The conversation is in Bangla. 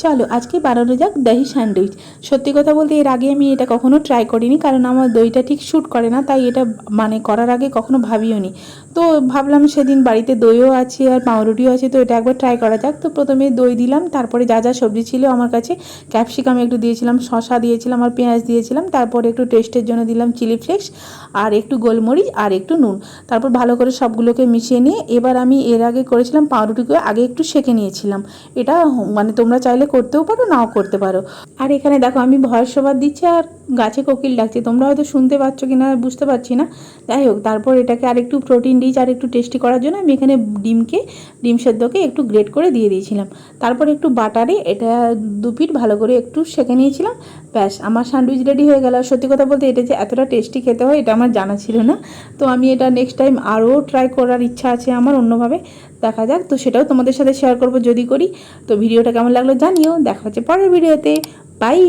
চলো আজকে বানানো যাক দহি স্যান্ডউইচ। সত্যি কথা বলতে এর আগে আমি এটা কখনো ট্রাই করিনি, কারণ আমার দইটা ঠিক শ্যুট করে না, তাই এটা মানে করার আগে কখনো ভাবিও নি। তো ভাবলাম সেদিন বাড়িতে দইও আছে আর পাউরুটিও আছে, তো এটা একবার ট্রাই করা যাক। তো প্রথমে দই দিলাম, তারপরে যা যা সবজি ছিল আমার কাছে, ক্যাপসিকাম একটু দিয়েছিলাম, শসা দিয়েছিলাম আর পেঁয়াজ দিয়েছিলাম, তারপরে একটু টেস্টের জন্য দিলাম চিলি ফ্লেক্স আর একটু গোলমরিচ আর একটু নুন। তারপর ভালো করে সবগুলোকে মিশিয়ে নিয়ে এবার আমি এর আগে করেছিলাম পাউরুটিকে আগে একটু সেঁকে নিয়েছিলাম। এটা মানে তোমরা চাইলে করতেও পারো, নাও করতে পারো। আর এখানে দেখো আমি ভয়েস ওভার দিচ্ছি আর গাছে কোকিল ডাকছে, তোমরা হয়তো শুনতে পাচ্ছ কি না বুঝতে পারছি না। যাই হোক, তারপর এটাকে আর একটু প্রোটিন রিচ আর একটু টেস্টি করার জন্য আমি এখানে ডিম সেদ্ধকে একটু গ্রেট করে দিয়ে দিয়েছিলাম। তারপর একটু বাটারে এটা 2 পিঠ ভালো করে একটু সেঁকে নিয়েছিলাম। ব্যাস, আমার স্যান্ডউইচ রেডি হয়ে গেল। সত্যি কথা বলতে এটা যে এতটা টেস্টি খেতে হয় এটা আমার জানা ছিল না। তো আমি এটা নেক্সট টাইম আরও ট্রাই করার ইচ্ছা আছে আমার অন্যভাবে, দেখা যাক। তো সেটাও তোমাদের সাথে শেয়ার করব যদি করি। তো ভিডিওটা কেমন লাগলো জানিও। দেখা হচ্ছে পরের ভিডিওতে। বাই।